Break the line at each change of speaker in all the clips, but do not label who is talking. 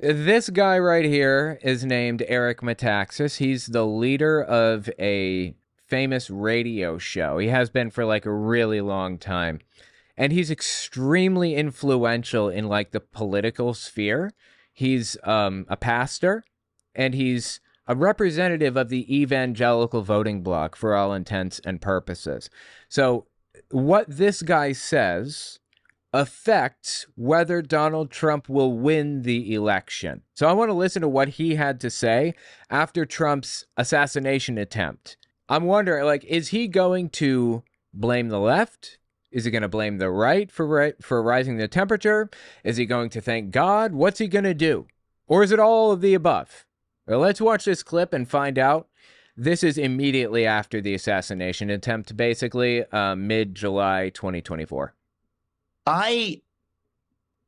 This guy right here is named Eric Metaxas. He's the leader of a famous radio show. He has been for like a really long time. And he's extremely influential in like the political sphere. He's a pastor, and he's a representative of the evangelical voting bloc for all intents and purposes. So what this guy says affects whether Donald Trump will win the election. So I want to listen to what he had to say after Trump's assassination attempt. I'm wondering, like, is he going to blame the left? Is he going to blame the right for rising the temperature? Is he going to thank God? What's he going to do? Or is it all of the above? Well, let's watch this clip and find out. This is immediately after the assassination attempt, basically mid-July 2024.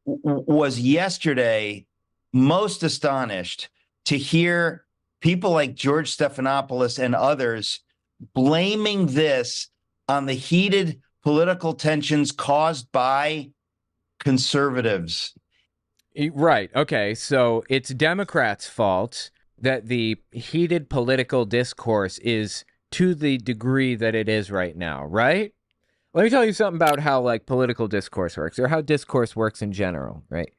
Was yesterday most astonished to hear people like George Stephanopoulos and others blaming this on the heated political tensions caused by conservatives.
Right. Okay. So it's Democrats' fault that the heated political discourse is to the degree that it is right now, right? Let me tell you something about how like political discourse works, or how discourse works in general, right?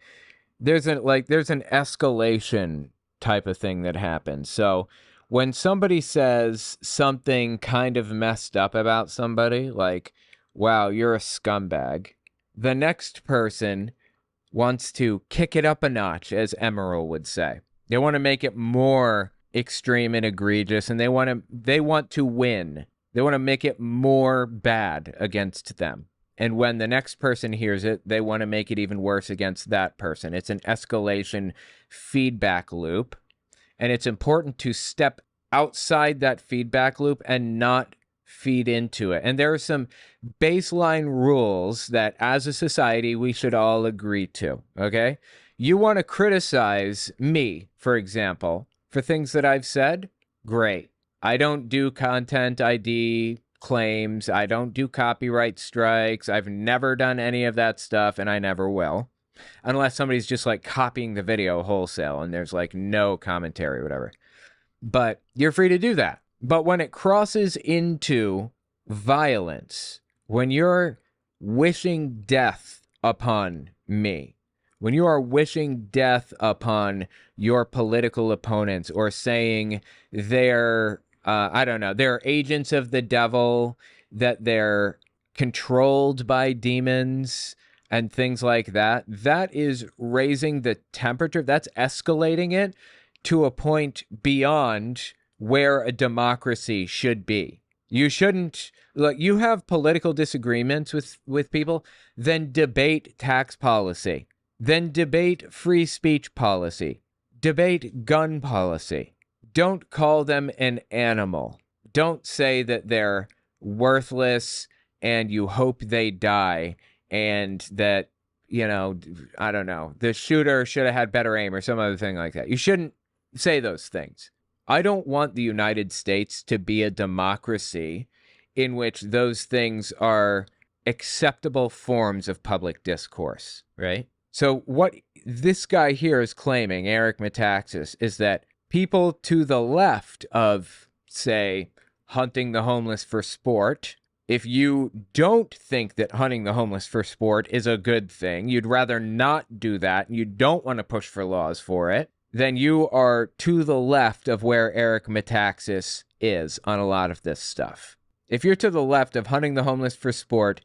There's an escalation type of thing that happens. So when somebody says something kind of messed up about somebody, like, wow, you're a scumbag, the next person wants to kick it up a notch, as Emerald would say. They want to make it more extreme and egregious, and they want to win. They want to make it more bad against them. And when the next person hears it, they want to make it even worse against that person. It's an escalation feedback loop. And it's important to step outside that feedback loop and not feed into it. And there are some baseline rules that as a society we should all agree to, okay? You want to criticize me, for example, for things that I've said? Great. I don't do content ID claims. I don't do copyright strikes. I've never done any of that stuff, and I never will. Unless somebody's just like copying the video wholesale and there's like no commentary or whatever. But you're free to do that. But when it crosses into violence, when you're wishing death upon me, when you are wishing death upon your political opponents, or saying they're, they're agents of the devil, that they're controlled by demons and things like that, that is raising the temperature. That's escalating it to a point beyond where a democracy should be. You shouldn't, like, you have political disagreements with people, then debate tax policy, then debate free speech policy, debate gun policy. Don't call them an animal. Don't say that they're worthless and you hope they die, and that, the shooter should have had better aim or some other thing like that. You shouldn't say those things. I don't want the United States to be a democracy in which those things are acceptable forms of public discourse, right? So what this guy here is claiming, Eric Metaxas, is that people to the left of, say, hunting the homeless for sport, if you don't think that hunting the homeless for sport is a good thing, you'd rather not do that, and you don't want to push for laws for it, then you are to the left of where Eric Metaxas is on a lot of this stuff. If you're to the left of hunting the homeless for sport,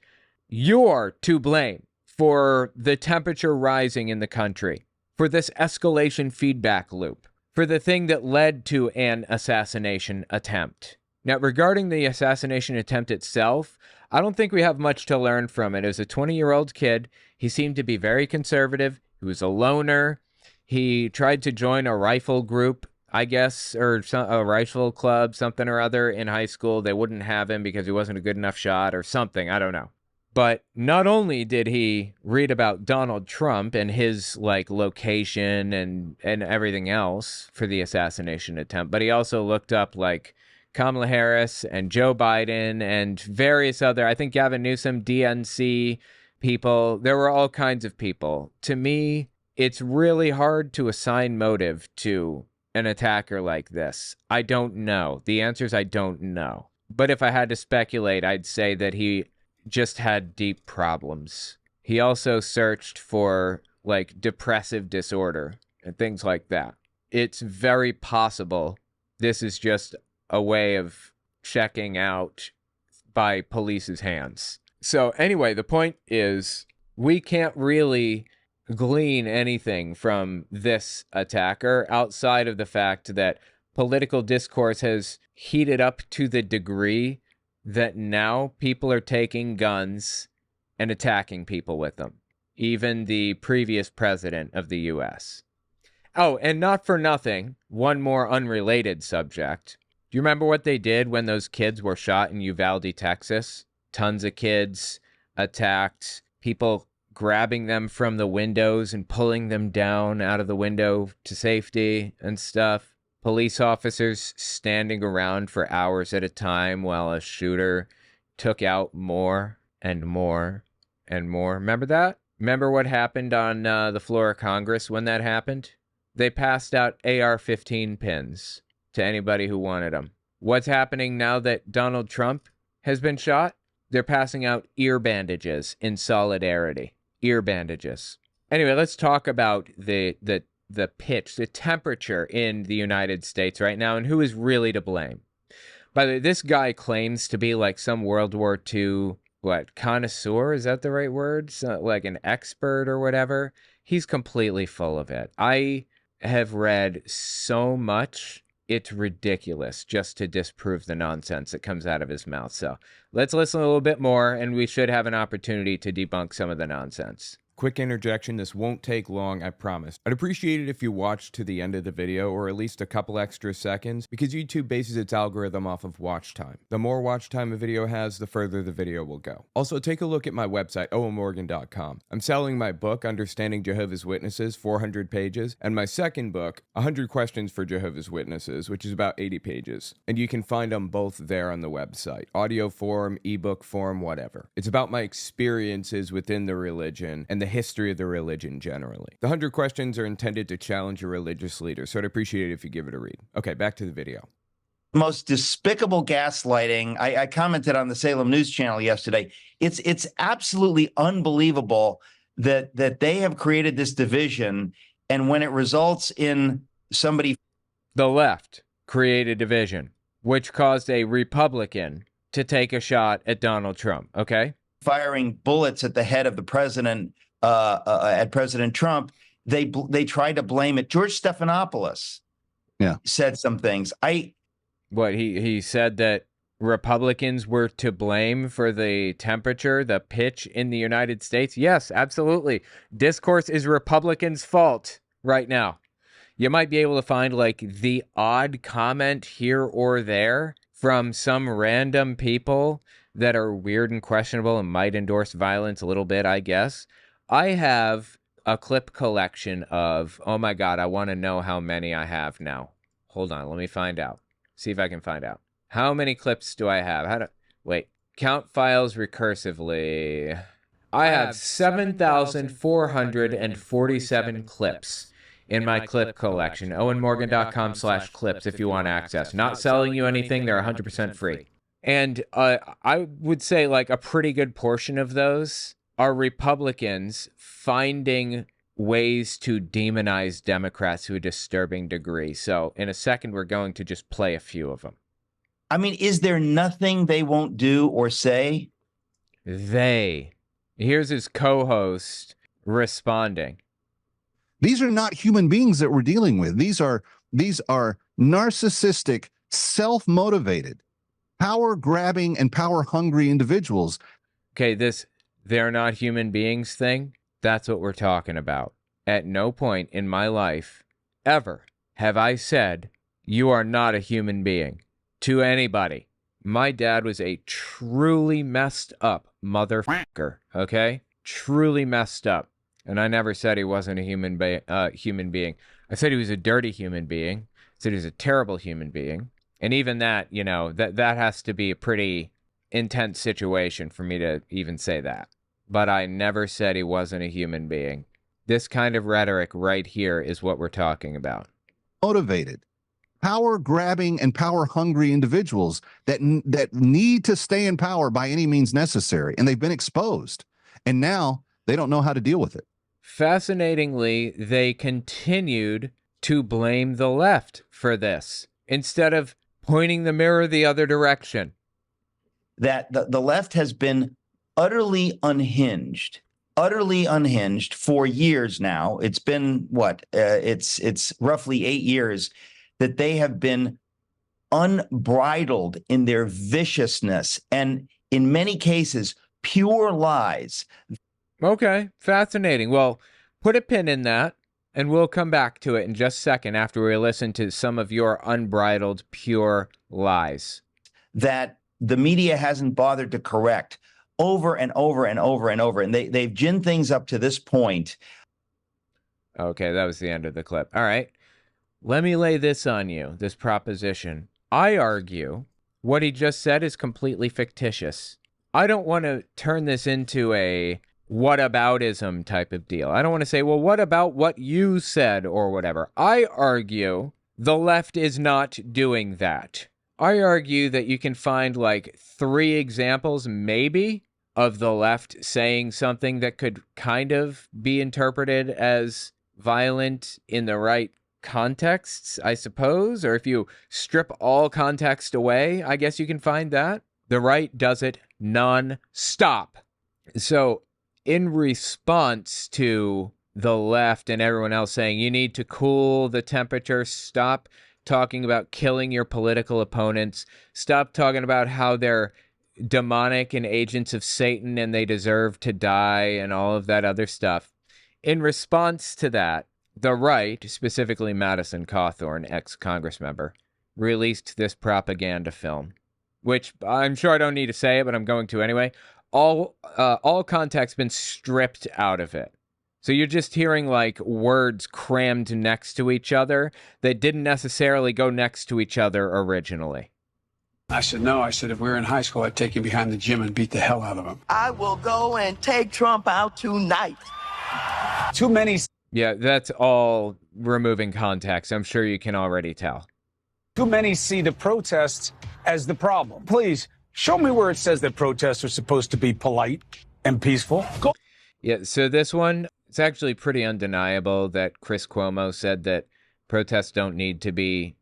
you're to blame for the temperature rising in the country, for this escalation feedback loop, for the thing that led to an assassination attempt. Now, regarding the assassination attempt itself, I don't think we have much to learn from it. It was a 20-year-old kid. He seemed to be very conservative. He was a loner. He tried to join a rifle group, I guess, or a rifle club, something or other in high school. They wouldn't have him because he wasn't a good enough shot or something. I don't know. But not only did he read about Donald Trump and his location and everything else for the assassination attempt, but he also looked up Kamala Harris and Joe Biden and various other, I think Gavin Newsom, DNC people. There were all kinds of people. To me, It's really hard to assign motive to an attacker like this. I don't know. The answer is I don't know. But if I had to speculate, I'd say that he just had deep problems. He also searched for like depressive disorder and things like that. It's very possible this is just a way of checking out by police's hands. So anyway, the point is we can't really glean anything from this attacker outside of the fact that political discourse has heated up to the degree that now people are taking guns and attacking people with them. Even the previous president of the US. Oh, and not for nothing, one more unrelated subject. Do you remember what they did when those kids were shot in Uvalde, Texas? Tons of kids attacked, people grabbing them from the windows and pulling them down out of the window to safety and stuff. Police officers standing around for hours at a time while a shooter took out more and more and more. Remember that? Remember what happened on the floor of Congress when that happened? They passed out AR-15 pins to anybody who wanted them. What's happening now that Donald Trump has been shot? They're passing out ear bandages in solidarity. Ear bandages. Anyway, let's talk about the pitch, the temperature in the United States right now and who is really to blame. By the way, this guy claims to be like some World War II, connoisseur? Is that the right word? Like an expert or whatever. He's completely full of it. I have read so much, it's ridiculous just to disprove the nonsense that comes out of his mouth. So let's listen a little bit more, and we should have an opportunity to debunk some of the nonsense.
Quick interjection, this won't take long, I promise. I'd appreciate it if you watched to the end of the video, or at least a couple extra seconds, because YouTube bases its algorithm off of watch time. The more watch time a video has, the further the video will go. Also, take a look at my website, owenmorgan.com. I'm selling my book, Understanding Jehovah's Witnesses, 400 pages, and my second book, 100 Questions for Jehovah's Witnesses, which is about 80 pages. And you can find them both there on the website. Audio form, ebook form, whatever. It's about my experiences within the religion and the history of the religion generally. The 100 questions are intended to challenge your religious leader, so I'd appreciate it if you give it a read. Okay, back to the video.
Most despicable gaslighting. I commented on the Salem News Channel yesterday. It's absolutely unbelievable that they have created this division, and when it results in somebody...
The left created division, which caused a Republican to take a shot at Donald Trump, okay?
Firing bullets at the head of the president, at President Trump, they tried to blame it. George Stephanopoulos said some things.
He said that Republicans were to blame for the temperature, the pitch in the United States? Yes, absolutely. Discourse is Republicans' fault right now. You might be able to find like the odd comment here or there from some random people that are weird and questionable and might endorse violence a little bit, I guess. I have a clip collection of, oh my God, I want to know how many I have now. Hold on, let me find out. See if I can find out. How many clips do I have? Count files recursively. I have 7,447 clips in my clip collection. owenmorgan.com/clips if you want access. Not selling you anything, they're 100% free. And I would say like a pretty good portion of those are Republicans finding ways to demonize Democrats to a disturbing degree. So in a second, we're going to just play a few of them.
I mean, is there nothing they won't do or say?
Here's his co-host responding.
These are not human beings that we're dealing with. These are narcissistic, self-motivated, power-grabbing and power-hungry individuals.
Okay, this "they're not human beings" thing, that's what we're talking about. At no point in my life, ever, have I said, you are not a human being to anybody. My dad was a truly messed up motherfucker, okay? Truly messed up. And I never said he wasn't a human being. I said he was a dirty human being. I said he was a terrible human being. And even that, that has to be a pretty intense situation for me to even say that. But I never said he wasn't a human being. This kind of rhetoric right here is what we're talking about.
Motivated, power-grabbing and power-hungry individuals that need to stay in power by any means necessary, and they've been exposed, and now they don't know how to deal with it.
Fascinatingly, they continued to blame the left for this instead of pointing the mirror the other direction.
That the left has been utterly unhinged for years now. It's been what? It's roughly 8 years that they have been unbridled in their viciousness and in many cases, pure lies.
Okay, fascinating. Well, put a pin in that, and we'll come back to it in just a second after we listen to some of your unbridled, pure lies
that the media hasn't bothered to correct over and over and over and over. And they've ginned things up to this point.
Okay, that was the end of the clip. All right. Let me lay this on you, this proposition. I argue what he just said is completely fictitious. I don't want to turn this into a whataboutism type of deal. I don't want to say, well, what about what you said or whatever. I argue the left is not doing that. I argue that you can find like 3 examples, maybe, of the left saying something that could kind of be interpreted as violent in the right contexts, I suppose. Or if you strip all context away, I guess you can find that. The right does it non-stop. So in response to the left and everyone else saying you need to cool the temperature, stop talking about killing your political opponents, stop talking about how they're demonic and agents of Satan and they deserve to die and all of that other stuff. In response to that, the right, specifically Madison Cawthorn, ex-Congress member, released this propaganda film, which I'm sure I don't need to say it, but I'm going to anyway. All context been stripped out of it. So you're just hearing like words crammed next to each other that didn't necessarily go next to each other originally.
I said, no. I said, if we were in high school, I'd take him behind the gym and beat the hell out of him.
I will go and take Trump out tonight.
Too many.
Yeah, that's all removing context. I'm sure you can already tell.
Too many see the protests as the problem. Please, show me where it says that protests are supposed to be polite and peaceful. Go.
Yeah, so this one, it's actually pretty undeniable that Chris Cuomo said that protests don't need to be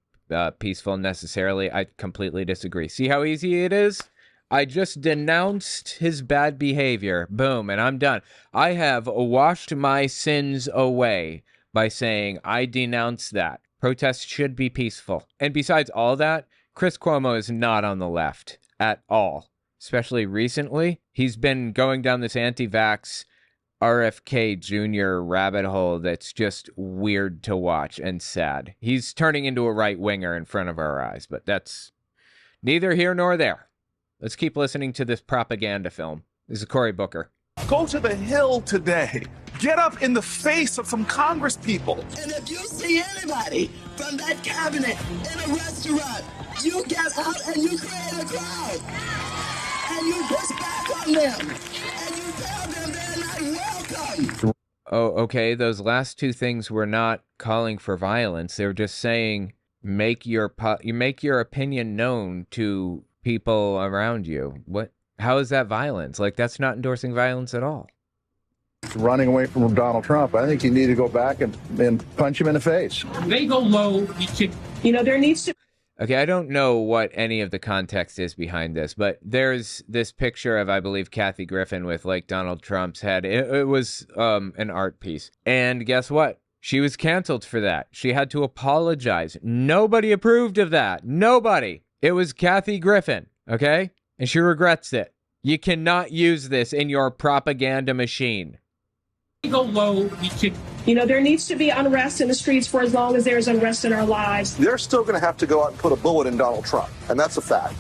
peaceful necessarily. I completely disagree. See how easy it is? I just denounced his bad behavior. Boom, and I'm done. I have washed my sins away by saying I denounce that. Protests should be peaceful. And besides all that, Chris Cuomo is not on the left at all. Especially recently, he's been going down this anti-vax RFK Jr. rabbit hole that's just weird to watch and sad. He's turning into a right-winger in front of our eyes, but that's neither here nor there. Let's keep listening to this propaganda film. This is Cory Booker.
Go to the Hill today. Get up in the face of some Congress people.
And if you see anybody from that cabinet in a restaurant, you get out and you create a crowd. And you push back on them. And you tell them they're not welcome.
Oh, okay. Those last 2 things were not calling for violence. They were just saying make your opinion known to people around you. What? How is that violence? Like, that's not endorsing violence at all.
Running away from Donald Trump, I think you need to go back and punch him in the face.
They go low. There needs to.
Okay, I don't know what any of the context is behind this, but there's this picture of, I believe, Kathy Griffin with like Donald Trump's head. It was an art piece. And guess what? She was canceled for that. She had to apologize. Nobody approved of that. Nobody. It was Kathy Griffin, okay? And she regrets it. You cannot use this in your propaganda machine.
Go low. There needs to be unrest in the streets for as long as there's unrest in our lives.
They're still going to have to go out and put a bullet in Donald Trump, and that's a fact.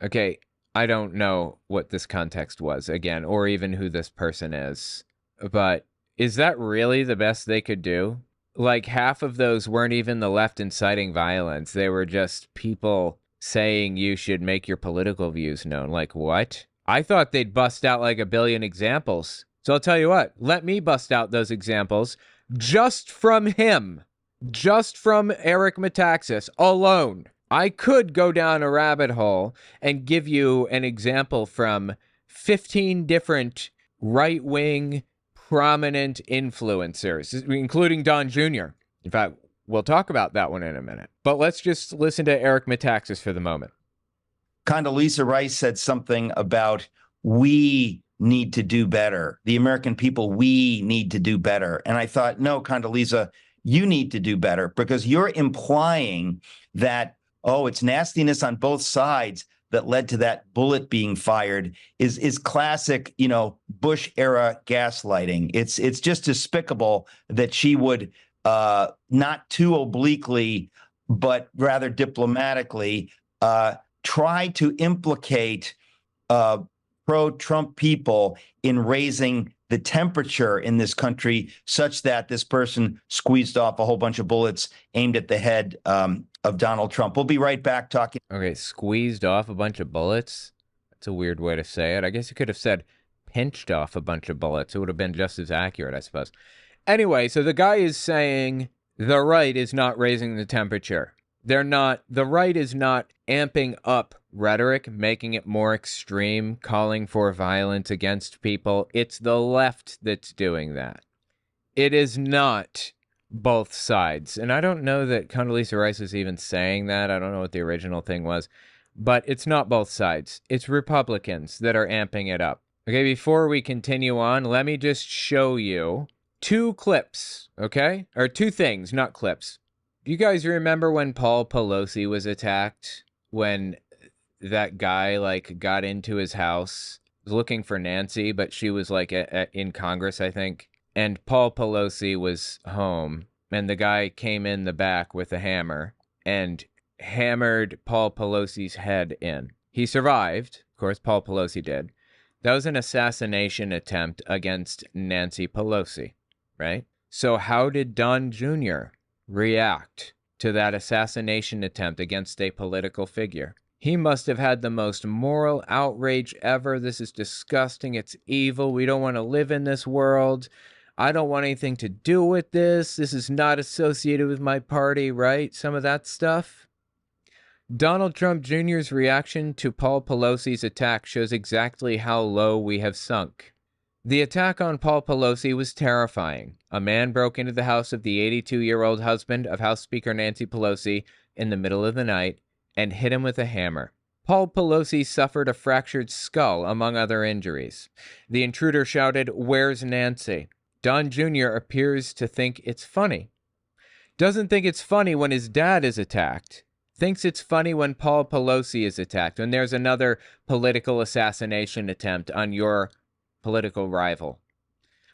Okay, I don't know what this context was, again, or even who this person is. But is that really the best they could do? Like, half of those weren't even the left inciting violence. They were just people saying you should make your political views known. Like, what? I thought they'd bust out like a billion examples. So I'll tell you what, let me bust out those examples just from him, just from Eric Metaxas alone. I could go down a rabbit hole and give you an example from 15 different right-wing prominent influencers, including Don Jr. In fact, we'll talk about that one in a minute. But let's just listen to Eric Metaxas for the moment.
Condoleezza Rice said something about we need to do better. The American people, we need to do better. And I thought, no, Condoleezza, you need to do better, because you're implying that, oh, it's nastiness on both sides that led to that bullet being fired is classic, Bush era gaslighting. It's just despicable that she would not too obliquely, but rather diplomatically try to implicate pro-Trump people in raising the temperature in this country such that this person squeezed off a whole bunch of bullets aimed at the head of Donald Trump. We'll be right back talking.
Okay, squeezed off a bunch of bullets? That's a weird way to say it. I guess you could have said pinched off a bunch of bullets. It would have been just as accurate, I suppose. Anyway, so the guy is saying the right is not raising the temperature. The right is not amping up rhetoric, making it more extreme, calling for violence against people. It's the left that's doing that. It is not both sides. And I don't know that Condoleezza Rice was even saying that. I don't know what the original thing was. But it's not both sides. It's Republicans that are amping it up. Okay, before we continue on, let me just show you two clips, okay? Or two things, not clips. You guys remember when Paul Pelosi was attacked? When that guy, got into his house, was looking for Nancy, but she was, in Congress, I think. And Paul Pelosi was home, and the guy came in the back with a hammer and hammered Paul Pelosi's head in. He survived. Of course, Paul Pelosi did. That was an assassination attempt against Nancy Pelosi, right? So how did Don Jr. react to that assassination attempt against a political figure? He must have had the most moral outrage ever. This is disgusting. It's evil. We don't want to live in this world. I don't want anything to do with this. This is not associated with my party, right? Some of that stuff. Donald Trump Jr.'s reaction to Paul Pelosi's attack shows exactly how low we have sunk. The attack on Paul Pelosi was terrifying. A man broke into the house of the 82-year-old husband of House Speaker Nancy Pelosi in the middle of the night and hit him with a hammer. Paul Pelosi suffered a fractured skull, among other injuries. The intruder shouted, "Where's Nancy?" Don Jr. appears to think it's funny. Doesn't think it's funny when his dad is attacked. Thinks it's funny when Paul Pelosi is attacked, when there's another political assassination attempt on your political rival.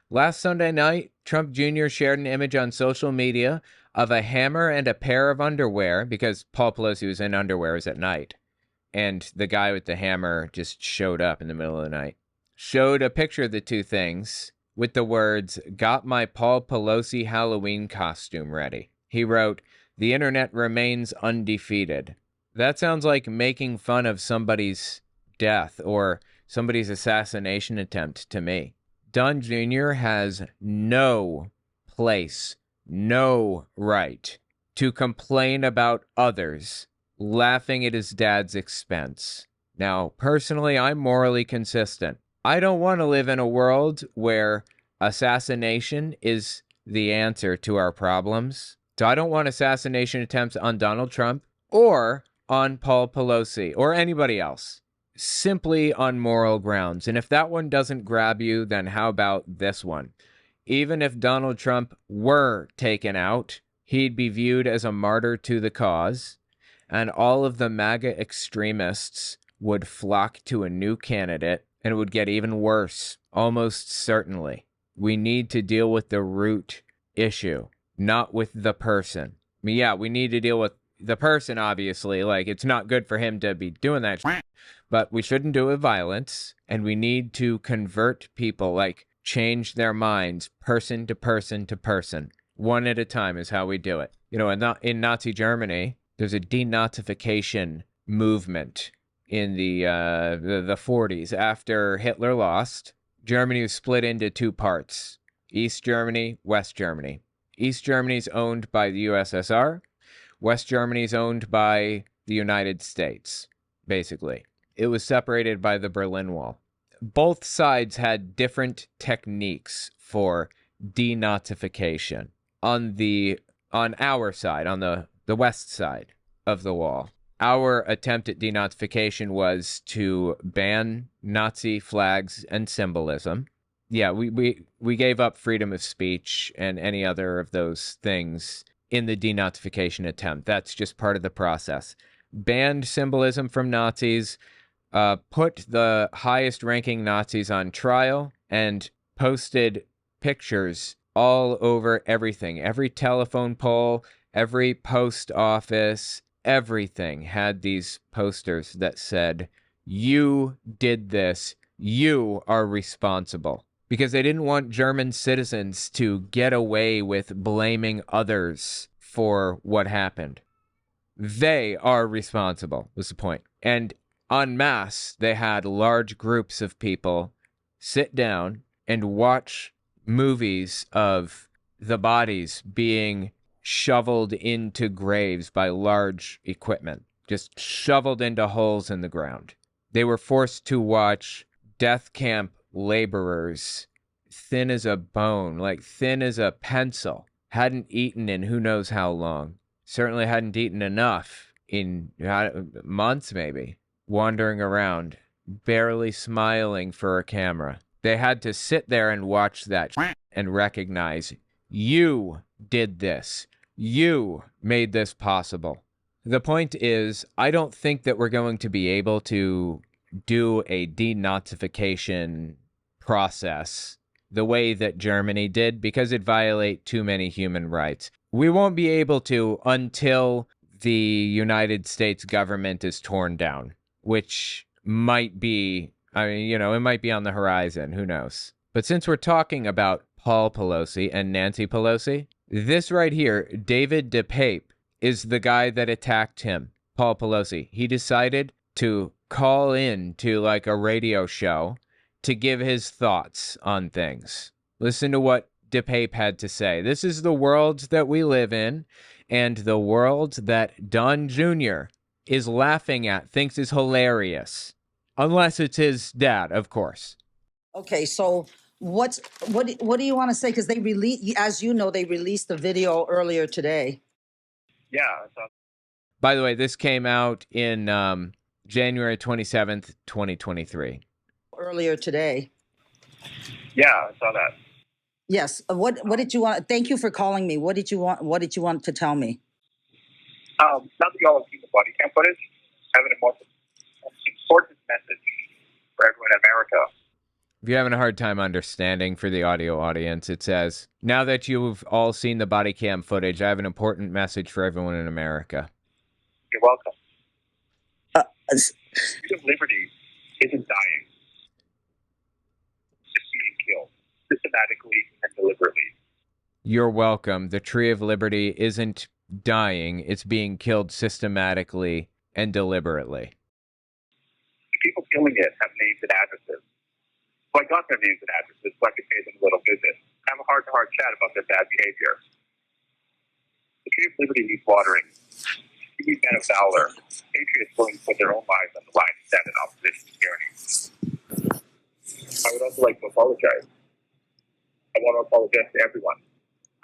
Last Sunday night, Trump Jr. shared an image on social media of a hammer and a pair of underwear, because Paul Pelosi was in underwears at night, and the guy with the hammer just showed up in the middle of the night. Showed a picture of the two things with the words, "Got my Paul Pelosi Halloween costume ready." He wrote, "The internet remains undefeated." That sounds like making fun of somebody's death or somebody's assassination attempt to me. Don Jr. has no place, no right to complain about others laughing at his dad's expense. Now, personally, I'm morally consistent. I don't want to live in a world where assassination is the answer to our problems. So I don't want assassination attempts on Donald Trump or on Paul Pelosi or anybody else, simply on moral grounds. And if that one doesn't grab you, then how about this one? Even if Donald Trump were taken out, he'd be viewed as a martyr to the cause, and all of the MAGA extremists would flock to a new candidate, and it would get even worse, almost certainly. We need to deal with the root issue, not with the person. I mean, yeah, we need to deal with the person, obviously. It's not good for him to be doing that shit, but we shouldn't do it with violence, and we need to convert people, change their minds person to person to person. One at a time is how we do it. In Nazi Germany, there's a denazification movement in the 40s after Hitler lost. Germany was split into two parts, East Germany, West Germany. East Germany is owned by the USSR. West Germany is owned by the United States, basically. It was separated by the Berlin Wall. Both sides had different techniques for denazification. On our side, on the west side of the wall, our attempt at denazification was to ban Nazi flags and symbolism. Yeah, we gave up freedom of speech and any other of those things in the denazification attempt. That's just part of the process. Banned symbolism from Nazis, put the highest ranking Nazis on trial, and posted pictures all over everything. Every telephone pole, every post office, everything had these posters that said, "You did this. You are responsible." Because they didn't want German citizens to get away with blaming others for what happened. They are responsible, was the point. And en masse, they had large groups of people sit down and watch movies of the bodies being shoveled into graves by large equipment, just shoveled into holes in the ground. They were forced to watch death camp laborers, thin as a bone, like thin as a pencil, hadn't eaten in who knows how long, certainly hadn't eaten enough in months maybe, wandering around, barely smiling for a camera. They had to sit there and watch that and recognize, you did this. You made this possible. The point is, I don't think that we're going to be able to do a denazification process the way that Germany did because it violates too many human rights. We won't be able to until the United States government is torn down, which might be, it might be on the horizon. Who knows? But since we're talking about Paul Pelosi and Nancy Pelosi, this right here, David DePape, is the guy that attacked him, Paul Pelosi. He decided to call in to like a radio show to give his thoughts on things. Listen to what DePape had to say. This is the world that we live in, and the world that Don Jr. is laughing at, thinks is hilarious. Unless it's his dad, of course.
Okay, so what do you want to say? Because they as you know, they released the video earlier today.
Yeah.
By the way, this came out in January 27th, 2023.
Earlier today.
Yeah, I saw that.
Yes. What did you want? Thank you for calling me. What did you want? What did you want to tell me?
Now that y'all have seen the body cam footage, I have an important message for everyone in America.
If you're having a hard time understanding for the audio audience, it says, now that you've all seen the body cam footage, I have an important message for everyone in America.
You're welcome. Freedom of liberty isn't dying. It's just being killed systematically and deliberately.
You're welcome. The tree of liberty isn't dying. It's being killed systematically and deliberately.
The people killing it have names and addresses. So I got their names and addresses so I could pay them a little visit. Have a heart-to-heart chat about their bad behavior. The tree of liberty needs watering. We need men of valor, patriots willing to put their own lives on the line and stand in opposition to tyranny. I would also like to apologize. I want to apologize to everyone.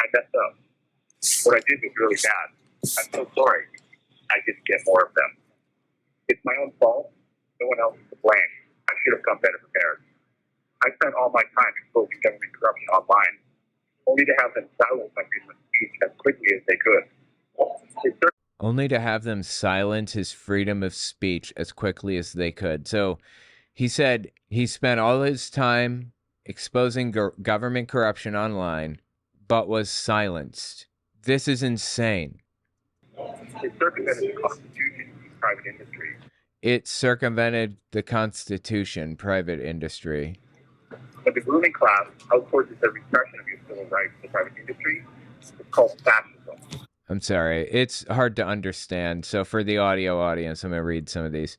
I messed up. What I did was really bad. I'm so sorry. I didn't get more of them. It's my own fault. No one else is to blame. I should have come better prepared. I spent all my time exposing government corruption online, only to have them silence my freedom of speech as quickly as they could.
Only to have them silence his freedom of speech as quickly as they could. So he said he spent all his time exposing government corruption online, but was silenced. This is insane.
It circumvented the Constitution and private industry.
It circumvented the Constitution, private industry.
But the ruling class outsources the repression of your civil rights to the private industry. It's called fascism.
I'm sorry. It's hard to understand. So for the audio audience, I'm going to read some of these.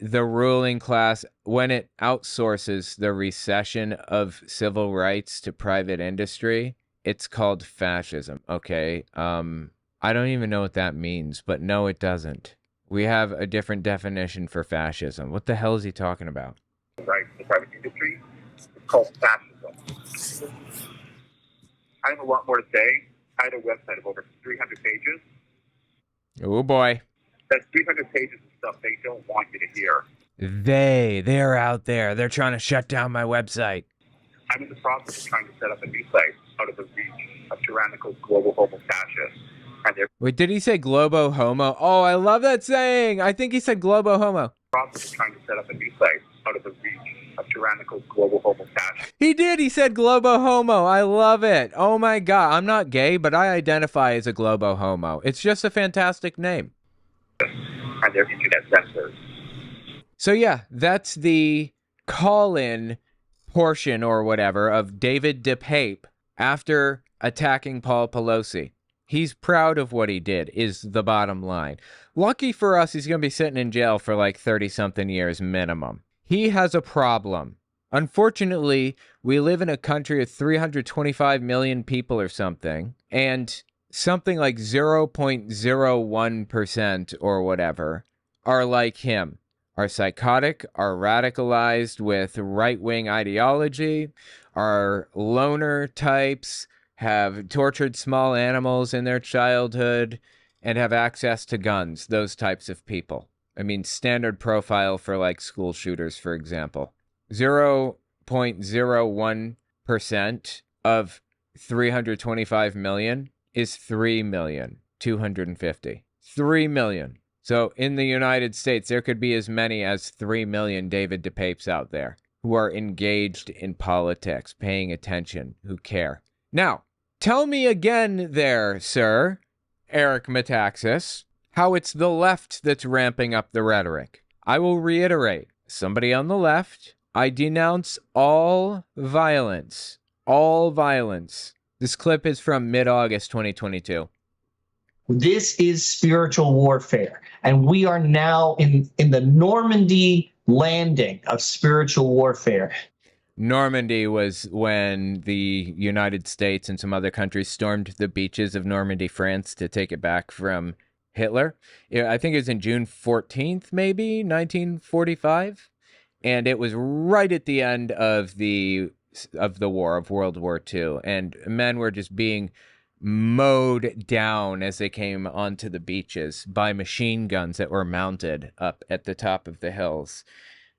the ruling class, when it outsources the recession of civil rights to private industry, it's called fascism, okay? I don't even know what that means, but no, it doesn't. We have a different definition for fascism. What the hell is he talking about?
Right, the private industry. It's called fascism. I have a lot more to say. I had a website of over 300 pages.
Oh boy.
That's 300 pages of stuff they don't want you to hear.
They're out there. They're trying to shut down my website.
I'm in the process of trying to set up a new site out of the reach of tyrannical global homo fascists. And they're
Wait, did he say globo homo? Oh, I love that saying. I think he said globo homo.
in the process of trying to set up a new site out of the reach of tyrannical global homo fascists.
He did. He said globo homo. I love it. Oh my God. I'm not gay, but I identify as a globo homo. It's just a fantastic name.
And their internet censors.
So yeah, that's the call-in portion or whatever of David DePape after attacking Paul Pelosi. He's proud of what he did, is the bottom line. Lucky for us, he's going to be sitting in jail for like 30-something years minimum. He has a problem. Unfortunately, we live in a country of 325 million people or something, and something like 0.01% or whatever are like him. Are psychotic, are radicalized with right-wing ideology, are loner types, have tortured small animals in their childhood, and have access to guns, those types of people. I mean, standard profile for like school shooters, for example. 0.01% of 325 million is 3,250,000. 3 million. So in the United States, there could be as many as 3 million David DePapes out there who are engaged in politics, paying attention, who care. Now, tell me again there, sir, Eric Metaxas, how it's the left that's ramping up the rhetoric. I will reiterate, somebody on the left, I denounce all violence. All violence. This clip is from mid-August 2022.
This is spiritual warfare, and we are now in the Normandy landing of spiritual warfare.
Normandy was when the United States and some other countries stormed the beaches of Normandy, France, to take it back from Hitler. I think it was in June 14th, maybe, 1945. And it was right at the end of the war, of World War II. And men were just being mowed down as they came onto the beaches by machine guns that were mounted up at the top of the hills.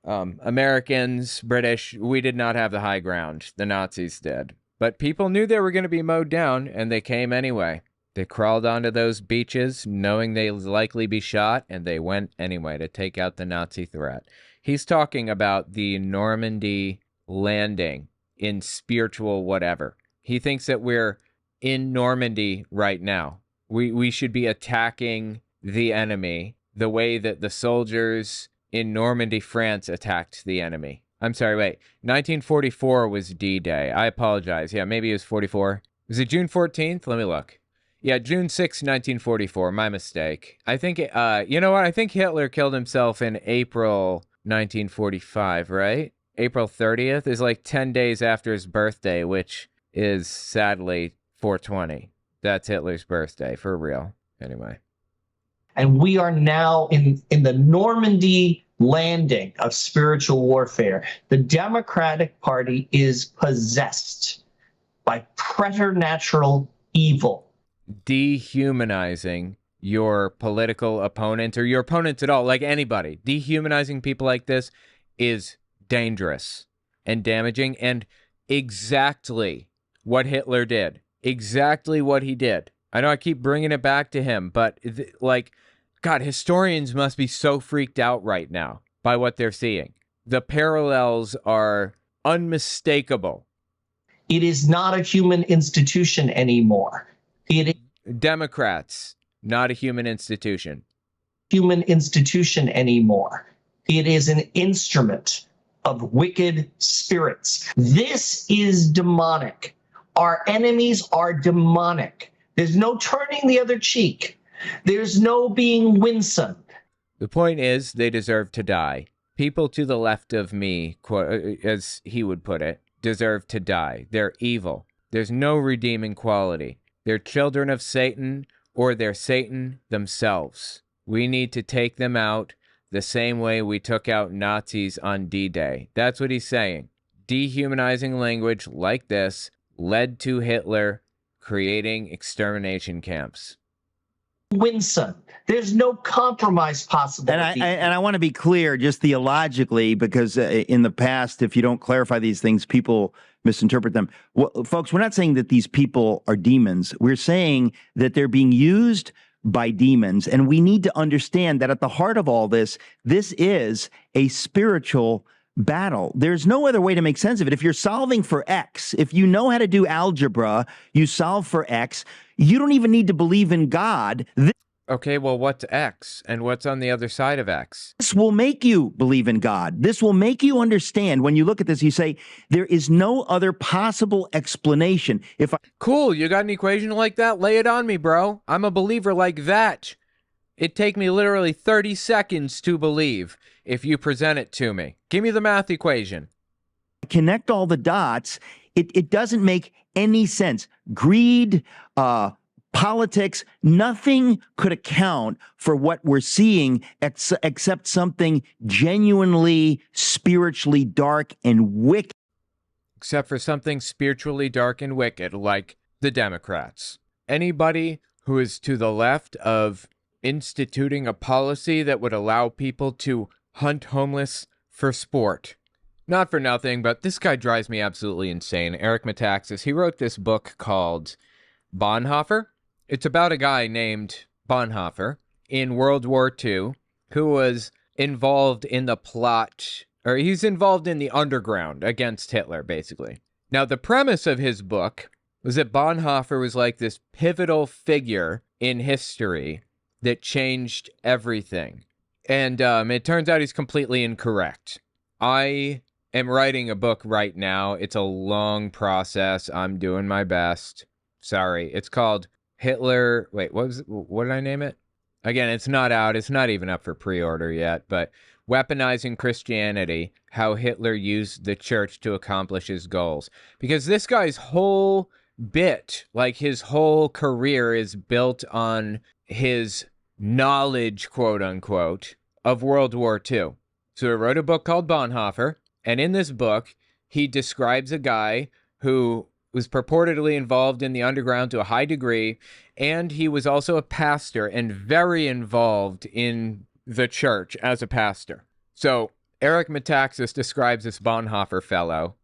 Americans, British, we did not have the high ground. The Nazis did. But people knew they were going to be mowed down, and they came anyway. They crawled onto those beaches knowing they'd likely be shot, and they went anyway to take out the Nazi threat. He's talking about the Normandy landing in spiritual whatever. He thinks that we're in Normandy right now. We should be attacking the enemy the way that the soldiers in Normandy, France attacked the enemy. I'm sorry, wait. 1944 was D-Day. I apologize. Yeah, maybe it was 44. Was it June 14th? Let me look. Yeah, June 6, 1944. My mistake. I think, you know what? I think Hitler killed himself in April 1945, right? April 30th is like 10 days after his birthday, which is sadly 420. That's Hitler's birthday, for real. Anyway.
And we are now in the Normandy landing of spiritual warfare. The Democratic Party is possessed by preternatural evil.
Dehumanizing your political opponent or your opponents at all, like anybody. Dehumanizing people like this is dangerous and damaging, and exactly what Hitler did. Exactly what he did. I know I keep bringing it back to him, but God, historians must be so freaked out right now by what they're seeing. The parallels are unmistakable.
It is not a human institution anymore. It is
Democrats, not a human institution.
Human institution anymore. It is an instrument of wicked spirits. This is demonic. Our enemies are demonic. There's no turning the other cheek. There's no being winsome.
The point is, they deserve to die. People to the left of me, as he would put it, deserve to die. They're evil. There's no redeeming quality. They're children of Satan, or they're Satan themselves. We need to take them out the same way we took out Nazis on D-Day. That's what he's saying. Dehumanizing language like this led to Hitler creating extermination camps.
Winsome. There's no compromise possible.
And I want to be clear, just theologically, because in the past, if you don't clarify these things, people misinterpret them. Well, folks, we're not saying that these people are demons. We're saying that they're being used by demons, and we need to understand that at the heart of all this, this is a spiritual battle. There's no other way to make sense of it. If you're solving for X, if you know how to do algebra, you solve for X, you don't even need to believe in God.
Okay, well, what's X? And what's on the other side of X?
This will make you believe in God. This will make you understand. When you look at this, you say, there is no other possible explanation.
Cool, you got an equation like that? Lay it on me, bro. I'm a believer like that. It'd take me literally 30 seconds to believe if you present it to me. Give me the math equation.
Connect all the dots. It doesn't make any sense. Greed, politics, nothing could account for what we're seeing except something genuinely spiritually dark and wicked.
Except for something spiritually dark and wicked, like the Democrats. Anybody who is to the left of instituting a policy that would allow people to hunt homeless for sport. Not for nothing, but this guy drives me absolutely insane. Eric Metaxas, he wrote this book called Bonhoeffer. It's about a guy named Bonhoeffer in World War II who was involved in the plot, or he's involved in the underground against Hitler, basically. Now, the premise of his book was that Bonhoeffer was like this pivotal figure in history that changed everything. And it turns out he's completely incorrect. I am writing a book right now. It's a long process. I'm doing my best. Sorry. It's called Hitler. Wait, what did I name it? Again, it's not out. It's not even up for pre-order yet, but Weaponizing Christianity, How Hitler Used the Church to Accomplish His Goals. Because this guy's whole bit, like his whole career, is built on his knowledge, quote unquote, of World War II. So he wrote a book called Bonhoeffer, and in this book, he describes a guy who was purportedly involved in the underground to a high degree, and he was also a pastor and very involved in the church as a pastor. So Eric Metaxas describes this Bonhoeffer fellow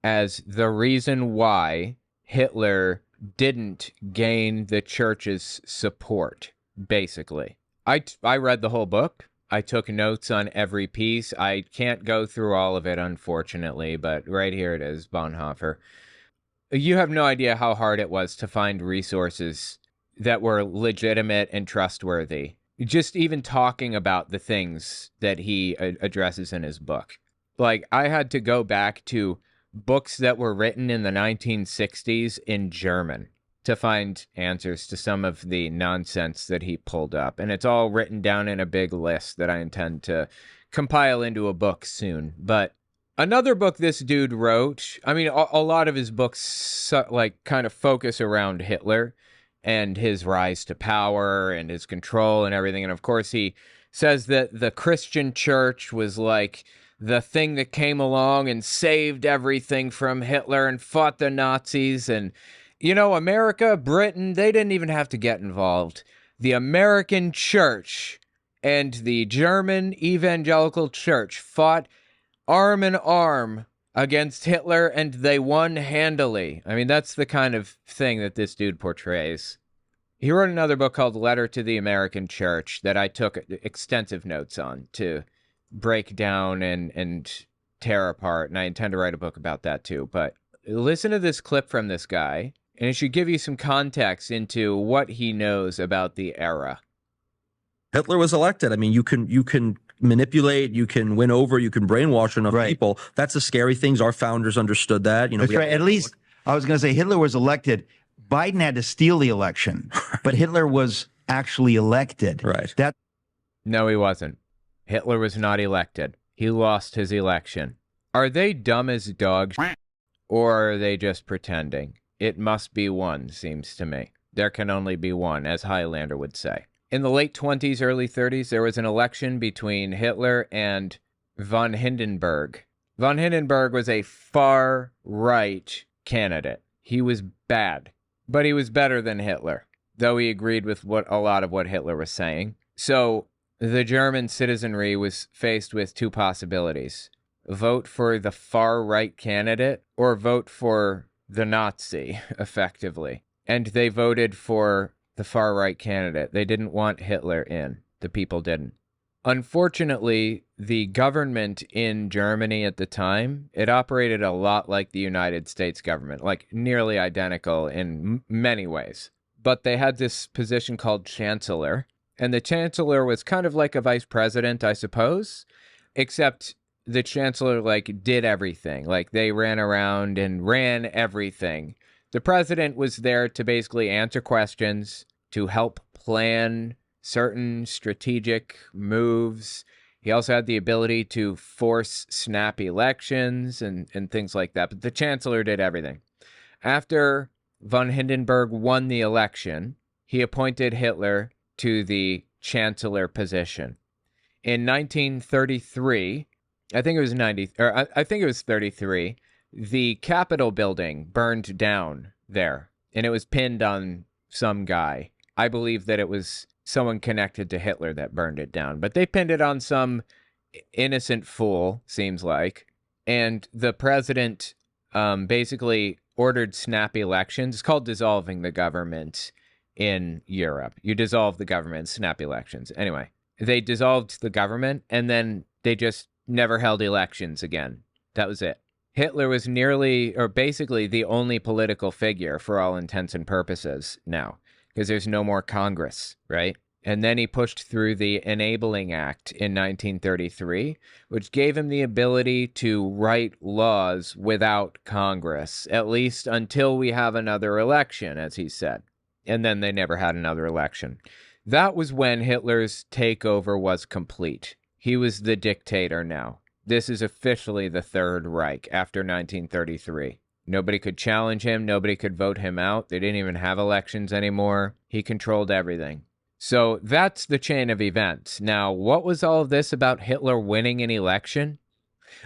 as the reason why Hitler didn't gain the church's support, basically. I read the whole book. I took notes on every piece. I can't go through all of it, unfortunately, but right here it is, Bonhoeffer. You have no idea how hard it was to find resources that were legitimate and trustworthy. Just even talking about the things that he addresses in his book. Like, I had to go back to books that were written in the 1960s in German to find answers to some of the nonsense that he pulled up. And it's all written down in a big list that I intend to compile into a book soon. But another book this dude wrote, I mean, a lot of his books like kind of focus around Hitler and his rise to power and his control and everything. And of course, he says that the Christian church was like the thing that came along and saved everything from Hitler and fought the Nazis. And, you know, America, Britain, they didn't even have to get involved. The American church and the German evangelical church fought arm in arm against Hitler, and they won handily. I mean, that's the kind of thing that this dude portrays. He wrote another book called Letter to the American Church that I took extensive notes on to break down and tear apart, and I intend to write a book about that too. But listen to this clip from this guy, and it should give you some context into what he knows about the era.
Hitler was elected. I mean, you can manipulate, you can win over, you can brainwash enough people. That's the scary things. Our founders understood that. You know,
that's right. At least I was going to say Hitler was elected. Biden had to steal the election, but Hitler was actually elected.
Right.
No, he wasn't. Hitler was not elected. He lost his election. Are they dumb as dogs, or are they just pretending? It must be one, seems to me. There can only be one, as Highlander would say. In the late 20s, early 30s, there was an election between Hitler and von Hindenburg. Von Hindenburg was a far-right candidate. He was bad, but he was better than Hitler, though he agreed with a lot of what Hitler was saying. So the German citizenry was faced with two possibilities: vote for the far-right candidate or vote for the Nazi, effectively. And they voted for the far-right candidate. They didn't want Hitler in. The people didn't. Unfortunately, the government in Germany at the time, it operated a lot like the United States government, like nearly identical in many ways. But they had this position called chancellor, and the chancellor was kind of like a vice president, I suppose, except the chancellor, like, did everything. Like, they ran around and ran everything. The president was there to basically answer questions, to help plan certain strategic moves. He also had the ability to force snap elections and things like that. But the chancellor did everything. After von Hindenburg won the election, he appointed Hitler to the chancellor position. In 1933, I think it was 33, the Capitol building burned down there, and it was pinned on some guy. I believe that it was someone connected to Hitler that burned it down, but they pinned it on some innocent fool, seems like. And the president basically ordered snap elections. It's called dissolving the government in Europe. You dissolve the government, snap elections. Anyway, they dissolved the government, and then they just never held elections again. That was it. Hitler was basically the only political figure for all intents and purposes now, because there's no more Congress, right? And then he pushed through the Enabling Act in 1933, which gave him the ability to write laws without Congress, at least until we have another election, as he said. And then they never had another election. That was when Hitler's takeover was complete. He was the dictator now. This is officially the Third Reich after 1933. Nobody could challenge him. Nobody could vote him out. They didn't even have elections anymore. He controlled everything. So that's the chain of events. Now, what was all of this about Hitler winning an election?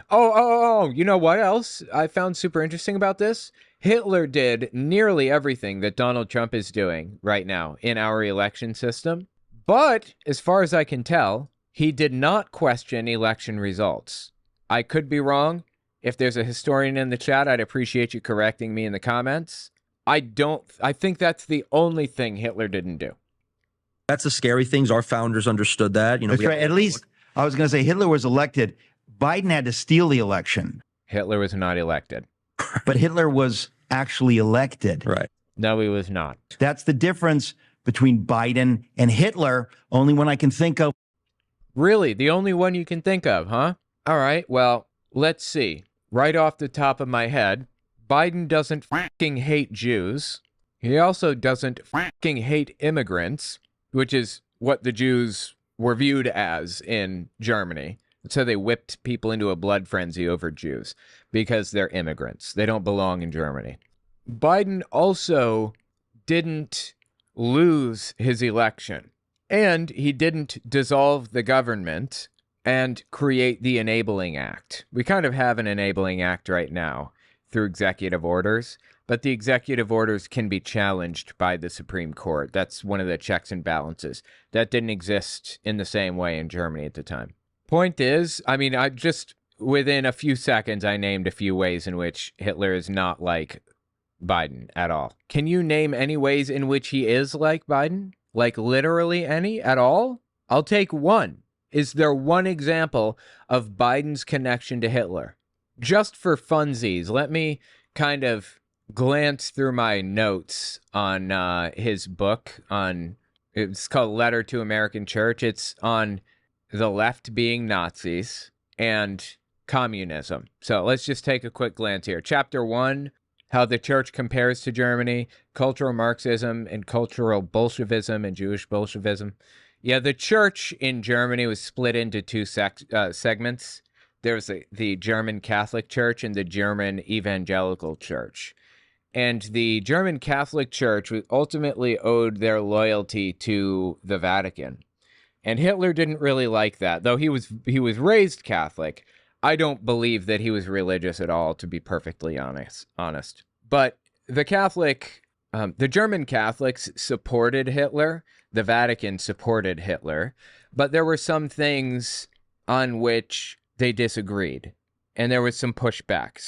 Oh, you know what else I found super interesting about this? Hitler did nearly everything that Donald Trump is doing right now in our election system. But as far as I can tell, he did not question election results. I could be wrong. If there's a historian in the chat, I'd appreciate you correcting me in the comments. I think that's the only thing Hitler didn't do.
That's the scary things. Our founders understood that. You know,
that's right. At least I was going to say Hitler was elected. Biden had to steal the election.
Hitler was not elected.
But Hitler was actually elected.
Right.
No, he was not.
That's the difference between Biden and Hitler. Only one I can think of.
Really? The only one you can think of, huh? All right. Well, let's see. Right off the top of my head, Biden doesn't fucking hate Jews. He also doesn't fucking hate immigrants, which is what the Jews were viewed as in Germany. So they whipped people into a blood frenzy over Jews because they're immigrants. They don't belong in Germany. Biden also didn't lose his election, and he didn't dissolve the government and create the Enabling Act. We kind of have an Enabling Act right now through executive orders, but the executive orders can be challenged by the Supreme Court. That's one of the checks and balances. That didn't exist in the same way in Germany at the time. Point is, within a few seconds, I named a few ways in which Hitler is not like Biden at all. Can you name any ways in which he is like Biden? Like literally any at all? I'll take one. Is there one example of Biden's connection to Hitler? Just for funsies, let me kind of glance through my notes on his book. It's called Letter to American Church. It's on the left being Nazis and communism. So let's just take a quick glance here. Chapter 1, how the church compares to Germany, cultural Marxism and cultural Bolshevism and Jewish Bolshevism. Yeah, the church in Germany was split into two segments. There's the German Catholic Church and the German Evangelical Church. And the German Catholic Church ultimately owed their loyalty to the Vatican. And Hitler didn't really like that, though he was raised Catholic. I don't believe that he was religious at all, to be perfectly honest. But the German Catholics supported Hitler. The Vatican supported Hitler. But there were some things on which they disagreed. And there was some pushback,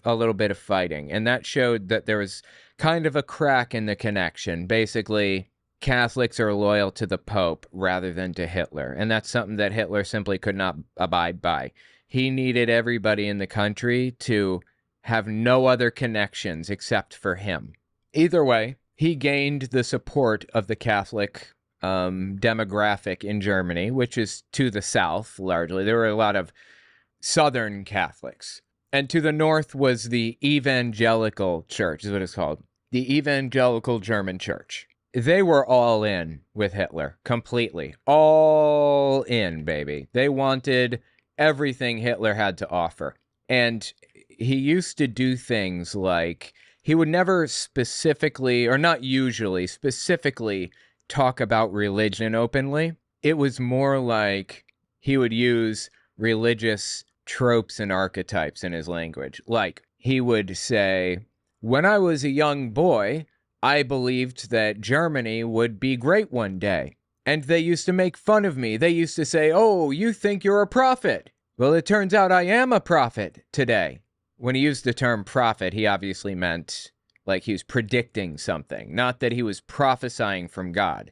a little bit of fighting. And that showed that there was kind of a crack in the connection. Basically, Catholics are loyal to the Pope rather than to Hitler. And that's something that Hitler simply could not abide by. He needed everybody in the country to have no other connections except for him. Either way, he gained the support of the Catholic demographic in Germany, which is to the south largely. There were a lot of Southern Catholics. And to the north was the Evangelical Church, is what it's called. The Evangelical German Church. They were all in with Hitler, completely. All in, baby. They wanted everything Hitler had to offer. And he used to do things like, he would never specifically, or not usually, specifically talk about religion openly. It was more like he would use religious tropes and archetypes in his language. Like, he would say, when I was a young boy, I believed that Germany would be great one day. And they used to make fun of me. They used to say, oh, you think you're a prophet. Well, it turns out I am a prophet today. When he used the term prophet, he obviously meant like he was predicting something, not that he was prophesying from God.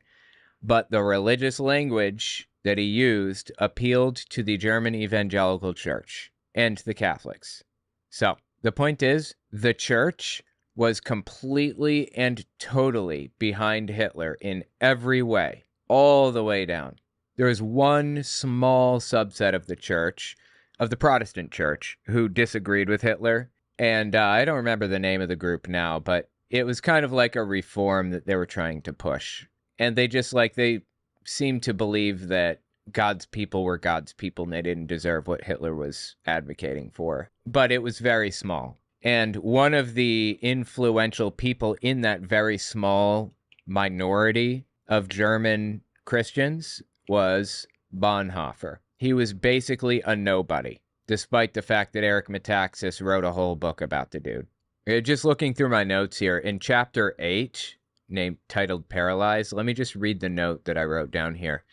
But the religious language that he used appealed to the German Evangelical Church and the Catholics. So the point is, the church was completely and totally behind Hitler in every way, all the way down. There was one small subset of the church, of the Protestant church, who disagreed with Hitler. And I don't remember the name of the group now, but it was kind of like a reform that they were trying to push. And they seemed to believe that God's people were God's people and they didn't deserve what Hitler was advocating for. But it was very small. And one of the influential people in that very small minority of German Christians was Bonhoeffer. He was basically a nobody, despite the fact that Eric Metaxas wrote a whole book about the dude. Just looking through my notes here, in chapter 8, titled Paralyzed, let me just read the note that I wrote down here.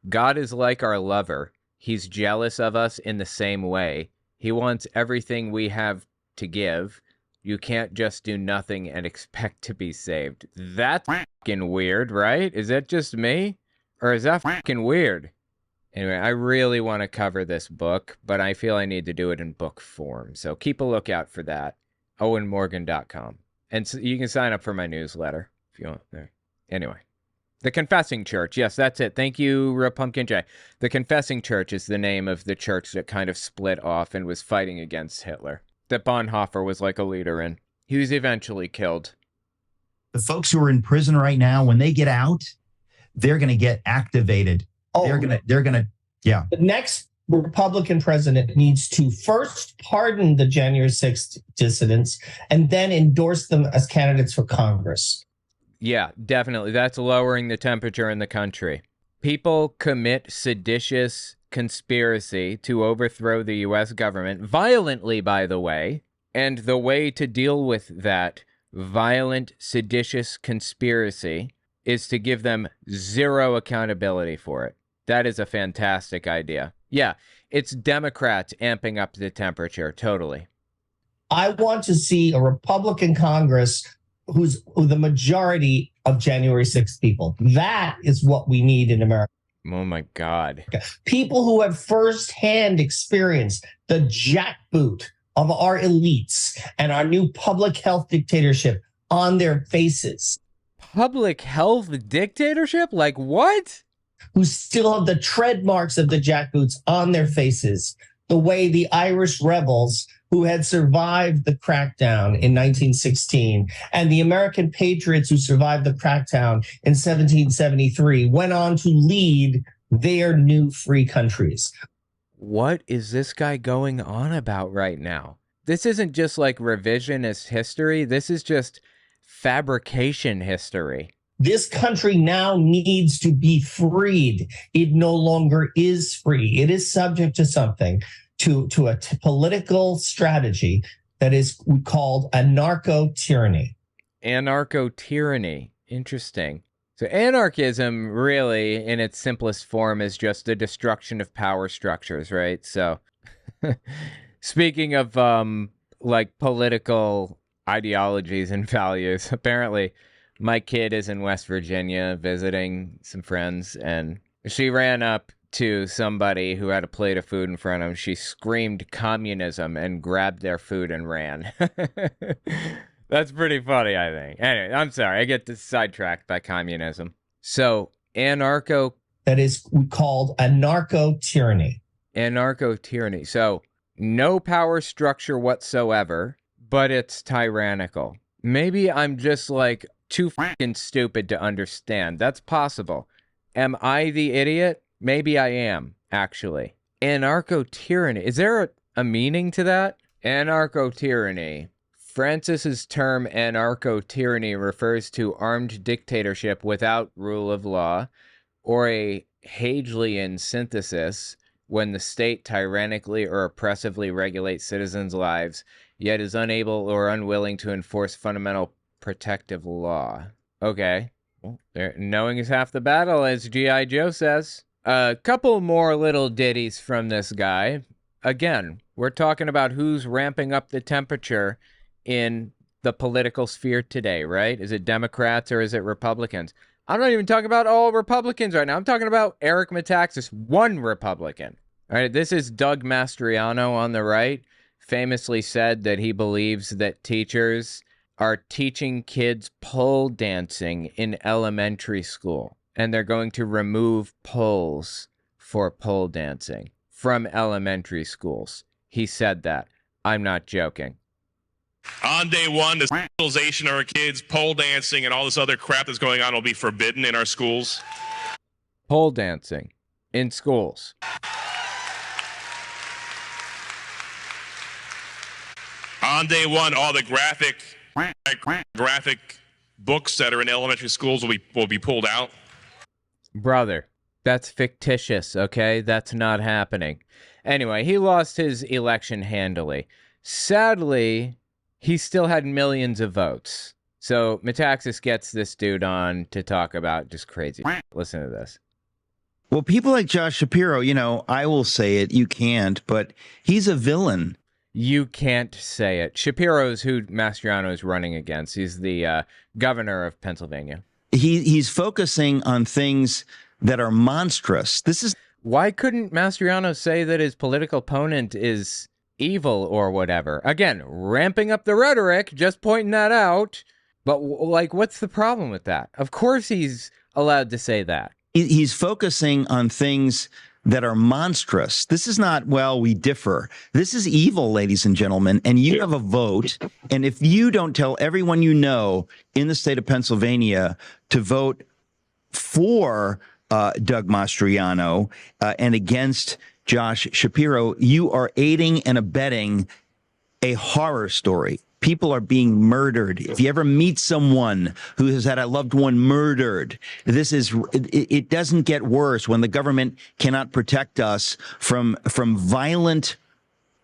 God is like our lover. He's jealous of us in the same way. He wants everything we have to give. You can't just do nothing and expect to be saved. That's fucking weird, right? Is that just me? Or is that fucking weird? Anyway, I really want to cover this book, but I feel I need to do it in book form. So keep a lookout for that. OwenMorgan.com. And so you can sign up for my newsletter if you want there. Anyway. The Confessing Church. Yes, that's it. Thank you, Pumpkin J. The Confessing Church is the name of the church that kind of split off and was fighting against Hitler, that Bonhoeffer was like a leader in. He was eventually killed.
The folks who are in prison right now, when they get out, they're going to get activated.
Oh,
they're going to, yeah.
The next Republican president needs to first pardon the January 6th dissidents and then endorse them as candidates for Congress.
Yeah, definitely. That's lowering the temperature in the country. People commit seditious conspiracy to overthrow the U.S. government, violently, by the way, and the way to deal with that violent, seditious conspiracy is to give them zero accountability for it. That is a fantastic idea. Yeah, it's Democrats amping up the temperature, totally.
I want to see a Republican Congress who's the majority of January 6th people. That is what we need in America.
Oh, my God.
People who have firsthand experienced the jackboot of our elites and our new public health dictatorship on their faces.
Public health dictatorship? Like what?
Who still have the tread marks of the jackboots on their faces, the way the Irish rebels who had survived the crackdown in 1916 and the American patriots who survived the crackdown in 1773 went on to lead their new free countries.
what is this guy going on about right now? This isn't just like revisionist history. This is just fabrication history.
This country now needs to be freed. It no longer is free. It is subject to something, to a political strategy that is called anarcho-tyranny.
Anarcho-tyranny. Interesting. So anarchism, really, in its simplest form, is just the destruction of power structures, right? So, speaking of, like, political ideologies and values, apparently my kid is in West Virginia visiting some friends, and she ran up to somebody who had a plate of food in front of him. She screamed communism and grabbed their food and ran. That's pretty funny, I think. Anyway, I'm sorry. I get sidetracked by communism. So, anarcho...
That is called anarcho-tyranny.
Anarcho-tyranny. So, no power structure whatsoever, but it's tyrannical. Maybe I'm just, like, too fucking stupid to understand. That's possible. Am I the idiot? Maybe I am, actually. Anarcho-tyranny. Is there a meaning to that? Anarcho-tyranny. Francis's term anarcho-tyranny refers to armed dictatorship without rule of law, or a Hegelian synthesis, when the state tyrannically or oppressively regulates citizens' lives, yet is unable or unwilling to enforce fundamental protective law. Okay. Well, knowing is half the battle, as G.I. Joe says. A couple more little ditties from this guy. Again, we're talking about who's ramping up the temperature in the political sphere today, right? Is it Democrats or is it Republicans? I'm not even talking about all Republicans right now. I'm talking about Eric Metaxas, one Republican. All right, this is Doug Mastriano on the right, famously said that he believes that teachers are teaching kids pole dancing in elementary school, and they're going to remove poles for pole dancing from elementary schools. He said that. I'm not joking.
On day one, the sexualization of our kids, pole dancing, and all this other crap that's going on will be forbidden in our schools.
Pole dancing in schools.
On day one, all the graphic books that are in elementary schools will be pulled out.
Brother, that's fictitious, okay? That's not happening. Anyway, he lost his election handily. Sadly, he still had millions of votes. So Metaxas gets this dude on to talk about just crazy. Listen to this.
Well, people like Josh Shapiro, you know, I will say it, you can't, but he's a villain.
You can't say it. Shapiro's who Mastriano is running against. He's the governor of Pennsylvania.
He's focusing on things that are monstrous. This is...
Why couldn't Mastriano say that his political opponent is evil or whatever? Again, ramping up the rhetoric, just pointing that out. But, like, what's the problem with that? Of course he's allowed to say that.
He's focusing on things that are monstrous. This is not, well, we differ. This is evil, ladies and gentlemen, and you have a vote. And if you don't tell everyone you know in the state of Pennsylvania to vote for Doug Mastriano and against Josh Shapiro, you are aiding and abetting a horror story. People are being murdered. If you ever meet someone who has had a loved one murdered, it doesn't get worse when the government cannot protect us from violent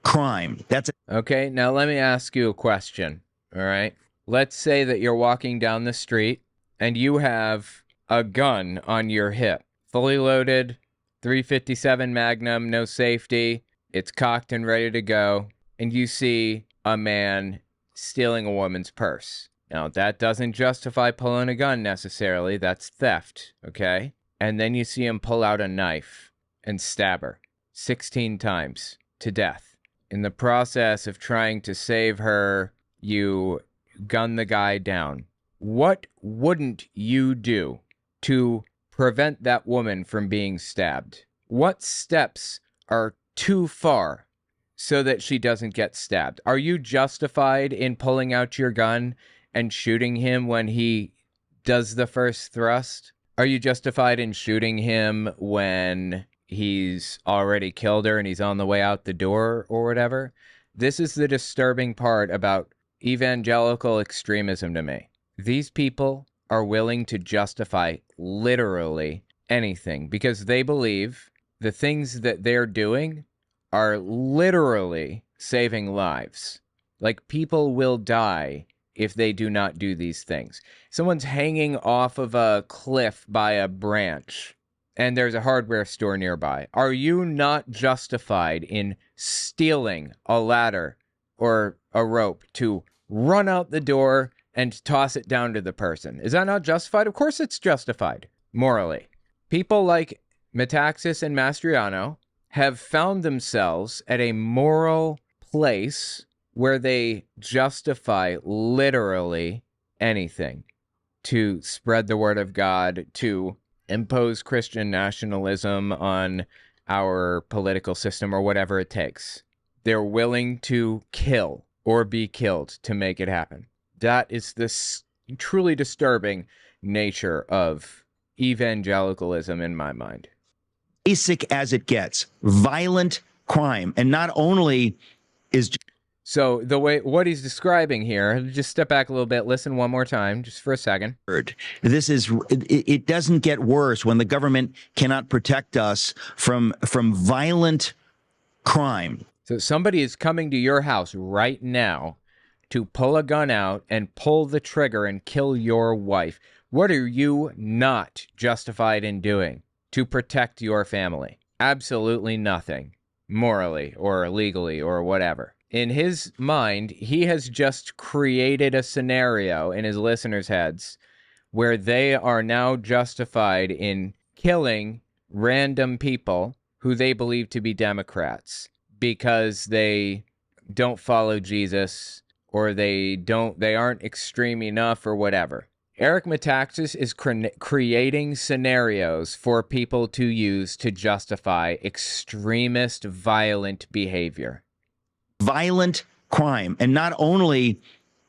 crime. That's
okay. Now let me ask you a question. All right. Let's say that you're walking down the street and you have a gun on your hip, fully loaded, 357 Magnum, no safety. It's cocked and ready to go. And you see a man stealing a woman's purse. Now, that doesn't justify pulling a gun necessarily. That's theft, okay? And then you see him pull out a knife and stab her 16 times to death. In the process of trying to save her, you gun the guy down. What wouldn't you do to prevent that woman from being stabbed? What steps are too far so that she doesn't get stabbed? Are you justified in pulling out your gun and shooting him when he does the first thrust? Are you justified in shooting him when he's already killed her and he's on the way out the door or whatever. This is the disturbing part about evangelical extremism to me. These people are willing to justify literally anything because they believe the things that they're doing are literally saving lives. Like, people will die if they do not do these things. Someone's hanging off of a cliff by a branch and there's a hardware store nearby. Are you not justified in stealing a ladder or a rope to run out the door and toss it down to the person? Is that not justified? Of course it's justified, morally. People like Metaxas and Mastriano have found themselves at a moral place where they justify literally anything to spread the word of God, to impose Christian nationalism on our political system or whatever it takes. They're willing to kill or be killed to make it happen. That is this truly disturbing nature of evangelicalism in my mind.
Basic as it gets, violent crime. And not only is...
So the way what he's describing here, just step back a little bit, listen one more time, just for a second.
This is, it doesn't get worse when the government cannot protect us from violent crime.
So somebody is coming to your house right now to pull a gun out and pull the trigger and kill your wife. What are you not justified in doing to protect your family? Absolutely nothing, morally or legally or whatever. In his mind, he has just created a scenario in his listeners' heads where they are now justified in killing random people who they believe to be Democrats because they don't follow Jesus or they aren't extreme enough or whatever. Eric Metaxas is creating scenarios for people to use to justify extremist, violent behavior.
Violent crime. And not only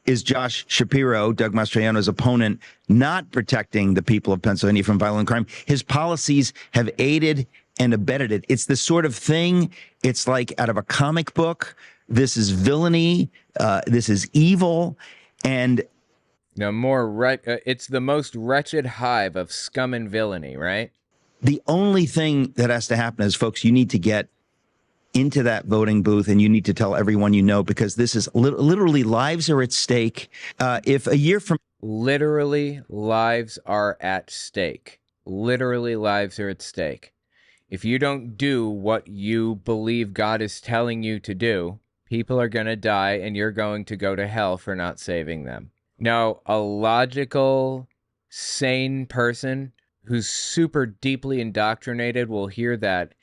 is Josh Shapiro, Doug Mastriano's opponent, not protecting the people of Pennsylvania from violent crime, his policies have aided and abetted it. It's the sort of thing, it's like out of a comic book. This is villainy. This is evil. And
it's the most wretched hive of scum and villainy, right?
The only thing that has to happen is, folks, you need to get into that voting booth and you need to tell everyone you know, because this is literally lives are at stake. If a year from...
Literally lives are at stake. Literally lives are at stake. If you don't do what you believe God is telling you to do, people are going to die and you're going to go to hell for not saving them. Now, a logical, sane person who's super deeply indoctrinated will hear that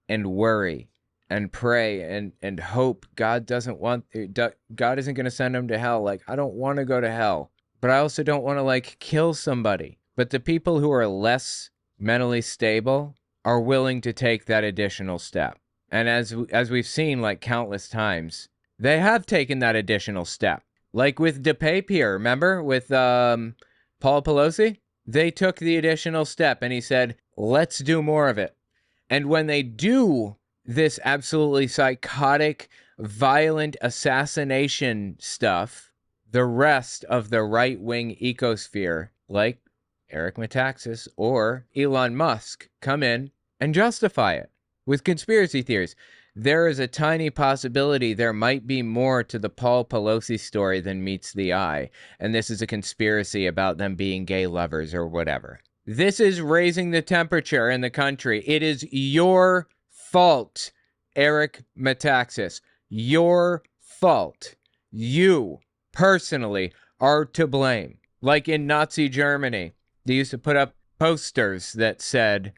and worry and pray and hope God isn't going to send them to hell. Like, I don't want to go to hell, but I also don't want to kill somebody. But the people who are less mentally stable are willing to take that additional step. And as we've seen countless times, they have taken that additional step. Like with DePape here, remember? With Paul Pelosi? They took the additional step and he said, let's do more of it. And when they do this absolutely psychotic, violent assassination stuff, the rest of the right-wing ecosphere, like Eric Metaxas or Elon Musk, come in and justify it with conspiracy theories. There is a tiny possibility there might be more to the Paul Pelosi story than meets the eye, and this is a conspiracy about them being gay lovers or whatever. This is raising the temperature in the country. It is your fault, Eric Metaxas. Your fault. You, personally, are to blame. Like in Nazi Germany, they used to put up posters that said,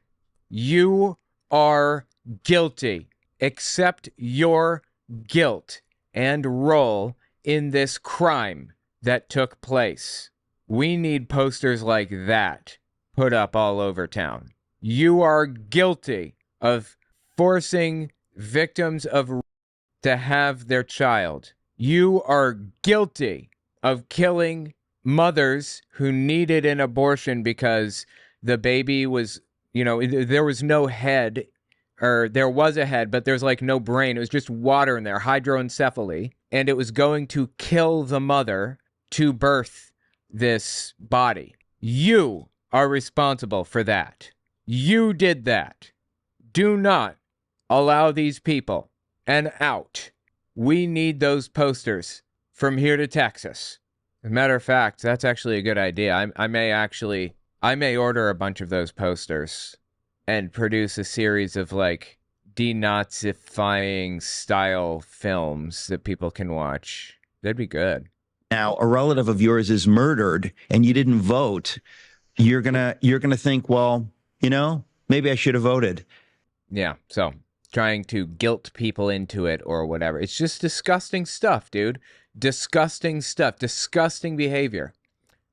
you are guilty. Accept your guilt and role in this crime that took place. We need posters like that put up all over town. You are guilty of forcing victims of to have their child. You are guilty of killing mothers who needed an abortion because the baby was, there was no head or there was a head, but there's like no brain. It was just water in there, hydroencephaly, and it was going to kill the mother to birth this body. You are responsible for that. You did that. Do not allow these people an out. We need those posters from here to Texas. As a matter of fact, that's actually a good idea. I may order a bunch of those posters and produce a series of like denazifying style films that people can watch. That'd be good.
Now, a relative of yours is murdered and you didn't vote. You're gonna think, well, you know, maybe I should have voted.
Yeah, so trying to guilt people into it or whatever. It's just disgusting stuff, dude. Disgusting stuff. Disgusting behavior.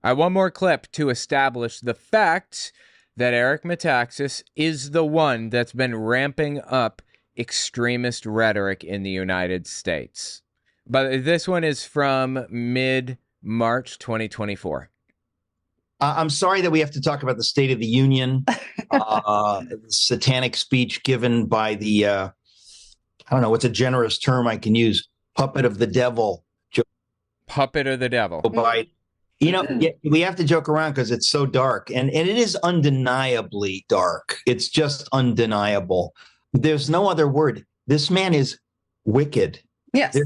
I want more clip to establish the fact that Eric Metaxas is the one that's been ramping up extremist rhetoric in the United States. But this one is from mid-March 2024.
I'm sorry that we have to talk about the State of the Union, satanic speech given by the, I don't know, what's a generous term I can use, puppet of the devil.
Puppet of the devil.
You know, we have to joke around because it's so dark, and it is undeniably dark. It's just undeniable. There's no other word. This man is wicked.
Yes.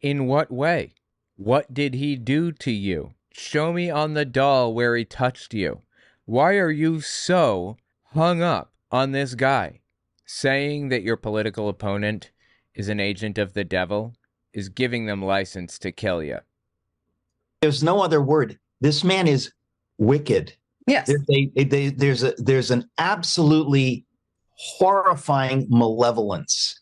In what way? What did he do to you? Show me on the doll where he touched you. Why are you so hung up on this guy? Saying that your political opponent is an agent of the devil is giving them license to kill you.
There's no other word. This man is wicked.
Yes.
There's an absolutely horrifying malevolence.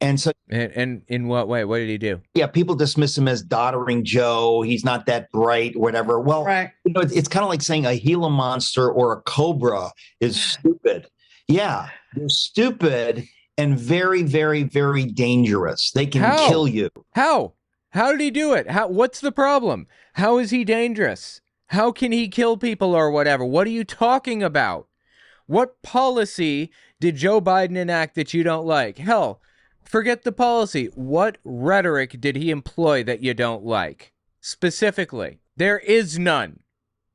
And so,
and in what way? What did he do?
Yeah, people dismiss him as doddering Joe. He's not that bright, whatever. Well,
right.
You know, it's kind of like saying a Gila monster or a cobra is stupid. Yeah, they're stupid and very, very, very dangerous. They can kill you.
How did he do it? What's the problem? How is he dangerous? How can he kill people or whatever? What are you talking about? What policy did Joe Biden enact that you don't like? Hell, forget the policy. What rhetoric did he employ that you don't like? Specifically, there is none.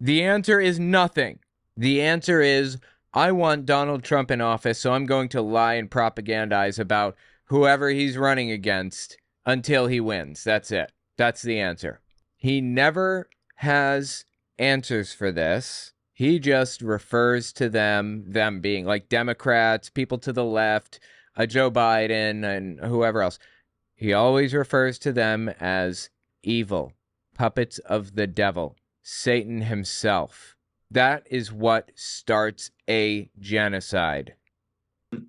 The answer is nothing. The answer is, I want Donald Trump in office, so I'm going to lie and propagandize about whoever he's running against until he wins. That's it. That's the answer. He never has answers for this. He just refers to them being like Democrats, people to the left, Joe Biden, and whoever else. He always refers to them as evil, puppets of the devil, Satan himself. That is what starts a genocide.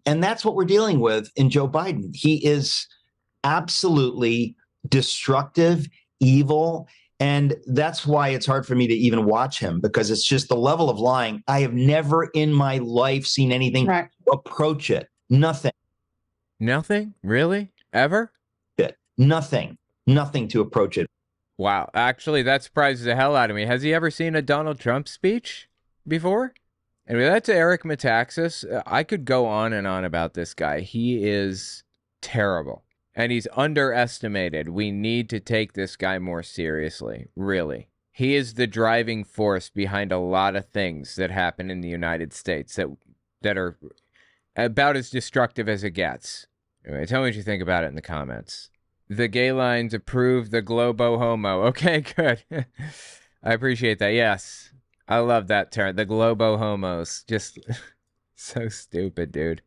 And that's what we're dealing with in Joe Biden. He is absolutely destructive, evil, and that's why it's hard for me to even watch him, because it's just the level of lying. I have never in my life seen anything approach it. Nothing.
Nothing? Really? Ever?
Nothing to approach it.
Wow. Actually, that surprises the hell out of me. Has he ever seen a Donald Trump speech before? Anyway, that's Eric Metaxas. I could go on and on about this guy. He is terrible. And he's underestimated. We need to take this guy more seriously. Really. He is the driving force behind a lot of things that happen in the United States that are about as destructive as it gets. Anyway, tell me what you think about it in the comments. The gay lines approve the globo homo. Okay, good. I appreciate that. Yes. I love that term. The globo homos. Just so stupid, dude.